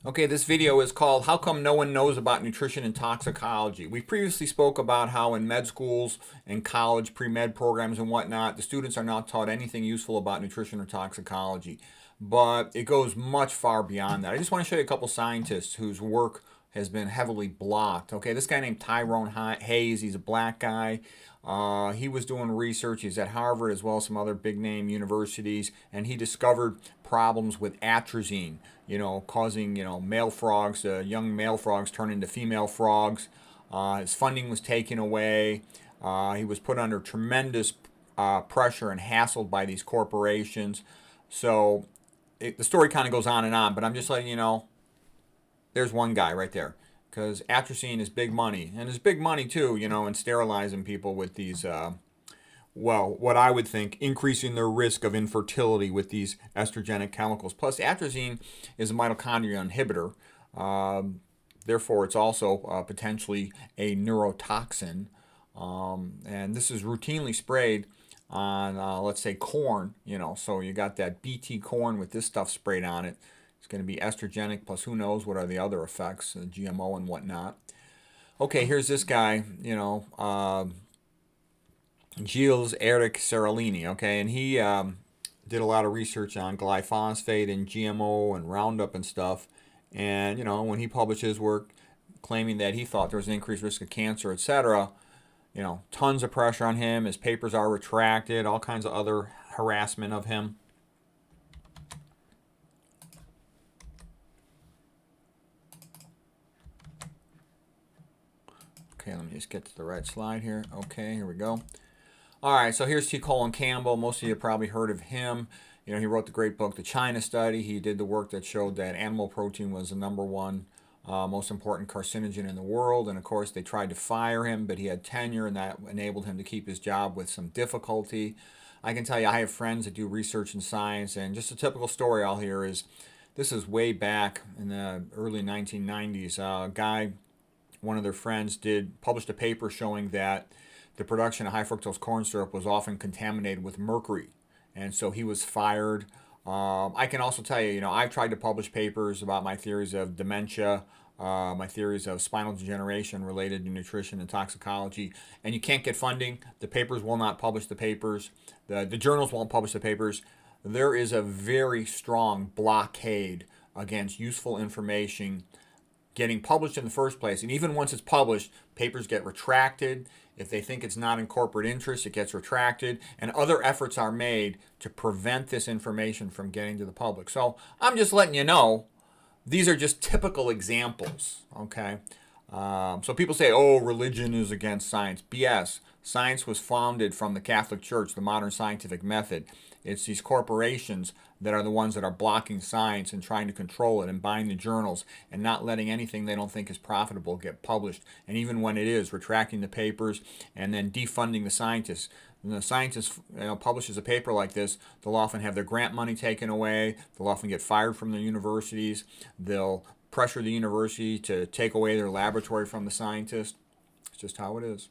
Okay, this video is called How Come No One Knows About Nutrition and Toxicology. We previously spoke about how in med schools and college pre-med programs and whatnot, the students are not taught anything useful about nutrition or toxicology. But it goes much far beyond that. I just want to show you a couple scientists whose work has been heavily blocked. Okay, this guy named Tyrone Hayes, he's a black guy. He was doing research. He's at Harvard as well as some other big name universities, and he discovered problems with atrazine, causing male frogs, young male frogs turn into female frogs. His funding was taken away. He was put under tremendous pressure and hassled by these corporations. So the story kind of goes on and on, but I'm just letting you know there's one guy right there. Because atrazine is big money. And it's big money, too, in sterilizing people with these, what I would think, increasing their risk of infertility with these estrogenic chemicals. Plus, atrazine is a mitochondria inhibitor. Therefore, it's also potentially a neurotoxin. And this is routinely sprayed on, let's say, corn. So you got that BT corn with this stuff sprayed on it. It's going to be estrogenic, plus who knows what are the other effects, GMO and whatnot. Okay, here's this guy, Gilles Eric Seralini, okay, and he did a lot of research on glyphosate and GMO and Roundup and stuff. And, when he published his work claiming that he thought there was an increased risk of cancer, etc., tons of pressure on him. His papers are retracted, all kinds of other harassment of him. Okay, let me just get to the right slide here. Okay, here we go. All right, so here's T. Colin Campbell. Most of you have probably heard of him. He wrote the great book, The China Study. He did the work that showed that animal protein was the number one most important carcinogen in the world. And of course, they tried to fire him, but he had tenure, and that enabled him to keep his job with some difficulty. I can tell you, I have friends that do research in science, and just a typical story I'll hear is, this is way back in the early 1990s. A guy, one of their friends, published a paper showing that the production of high fructose corn syrup was often contaminated with mercury, and so he was fired. I can also tell you, I've tried to publish papers about my theories of dementia, my theories of spinal degeneration related to nutrition and toxicology, and you can't get funding. The papers will not publish the papers. The journals won't publish the papers. There is a very strong blockade against useful information getting published in the first place. And even once it's published, papers get retracted. If they think it's not in corporate interest, it gets retracted. And other efforts are made to prevent this information from getting to the public. So I'm just letting you know, these are just typical examples, okay? So people say, oh, religion is against science. BS. Science was founded from the Catholic Church, the modern scientific method. It's these corporations that are the ones that are blocking science and trying to control it and buying the journals and not letting anything they don't think is profitable get published. And even when it is, retracting the papers and then defunding the scientists. When the scientist publishes a paper like this, they'll often have their grant money taken away. They'll often get fired from their universities. They'll pressure the university to take away their laboratory from the scientist. It's just how it is.